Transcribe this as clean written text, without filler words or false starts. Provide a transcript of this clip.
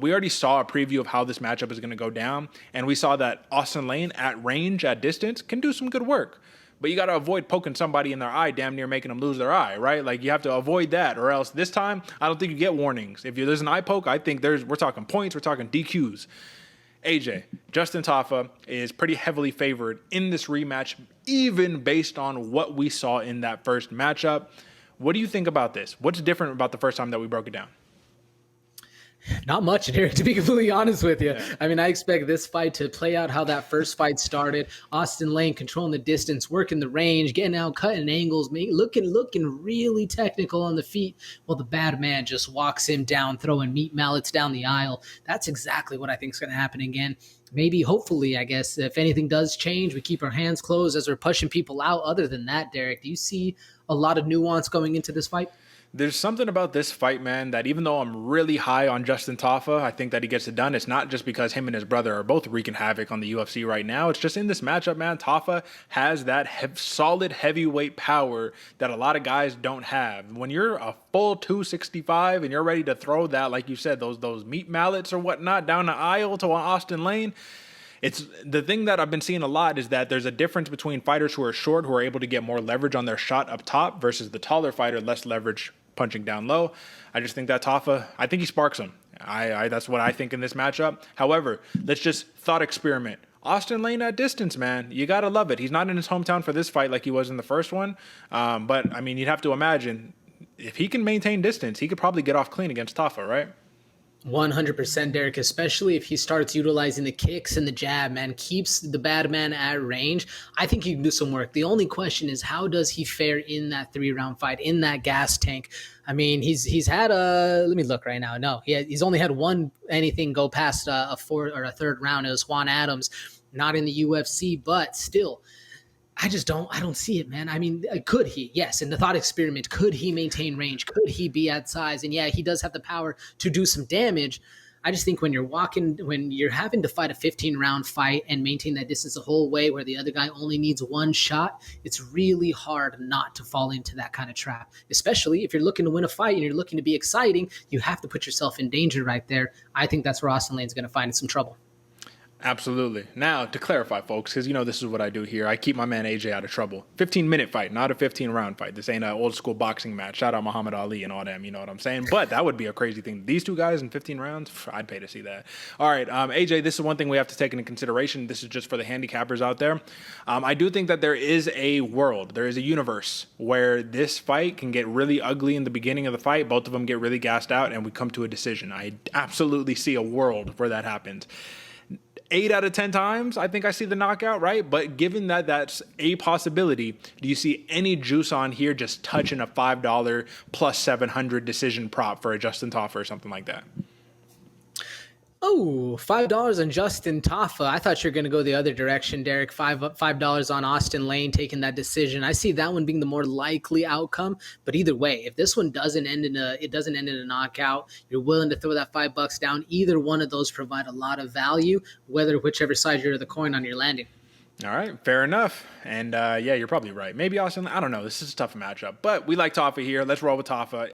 We already saw a preview of how this matchup is going to go down, and we saw that Austen Lane at range, at distance, can do some good work. But you got to avoid poking somebody in their eye, damn near making them lose their eye, right? Like, you have to avoid that, or else this time, I don't think you get warnings. If there's an eye poke, I think we're talking points, we're talking DQs. AJ, Justin Tafa is pretty heavily favored in this rematch, even based on what we saw in that first matchup. What do you think about this? What's different about the first time that we broke it down? Not much, Derek, to be completely honest with you. Yeah. I mean, I expect this fight to play out how that first fight started. Austen Lane controlling the distance, working the range, getting out, cutting angles, looking really technical on the feet, while the bad man just walks him down, throwing meat mallets down the aisle. That's exactly what I think is going to happen again. Maybe, hopefully, I guess, if anything does change, we keep our hands closed as we're pushing people out. Other than that, Derek, do you see a lot of nuance going into this fight? There's something about this fight, man, that even though I'm really high on Justin Tafa, I think that he gets it done. It's not just because him and his brother are both wreaking havoc on the UFC right now. It's just in this matchup, man, Tafa has that solid heavyweight power that a lot of guys don't have. When you're a full 265 and you're ready to throw that, like you said, those meat mallets or whatnot down the aisle to Austen Lane, it's the thing that I've been seeing a lot is that there's a difference between fighters who are short, who are able to get more leverage on their shot up top, versus the taller fighter, less leverage punching down low. I just think that Tafa, I think he sparks him. That's what I think in this matchup. However, let's just thought experiment. Austen Lane at distance, man. You got to love it. He's not in his hometown for this fight like he was in the first one. But, I mean, you'd have to imagine if he can maintain distance, he could probably get off clean against Tafa, right? 100%, Derek, especially if he starts utilizing the kicks and the jab, man, keeps the bad man at range. I think he can do some work. The only question is, how does he fare in that 3-round fight, in that gas tank? I mean, he's had let me look right now. No, he's only had anything go past a fourth or a third round. It was Juan Adams, not in the UFC, but still, I don't see it, man. I mean, could he? Yes. In the thought experiment, could he maintain range? Could he be at size? And yeah, he does have the power to do some damage. I just think when you're having to fight a 15-round fight and maintain that distance the whole way where the other guy only needs one shot, it's really hard not to fall into that kind of trap. Especially if you're looking to win a fight and you're looking to be exciting, you have to put yourself in danger right there. I think that's where Austen Lane's going to find some trouble. Absolutely. Now, to clarify, folks, because, this is what I do here. I keep my man AJ out of trouble. 15-minute fight, not a 15-round fight. This ain't an old-school boxing match. Shout out Muhammad Ali and all them, you know what I'm saying? But that would be a crazy thing. These two guys in 15 rounds, I'd pay to see that. All right, AJ, this is one thing we have to take into consideration. This is just for the handicappers out there. I do think that there is a world, there is a universe where this fight can get really ugly in the beginning of the fight. Both of them get really gassed out, and we come to a decision. I absolutely see a world where that happens. 8 out of 10 times, I think I see the knockout, right? But given that that's a possibility, do you see any juice on here just touching a $5 plus 700 decision prop for a Justin Tafa or something like that? Oh, $5 on Justin Tafa. I thought you were going to go the other direction, Derek. $5 on Austen Lane taking that decision. I see that one being the more likely outcome. But either way, if this one doesn't end in a knockout, you're willing to throw that $5 down. Either one of those provide a lot of value, whichever side you're the coin on your landing. All right, fair enough. And yeah, you're probably right. Maybe Austen, I don't know. This is a tough matchup, but we like Tafa here. Let's roll with Tafa.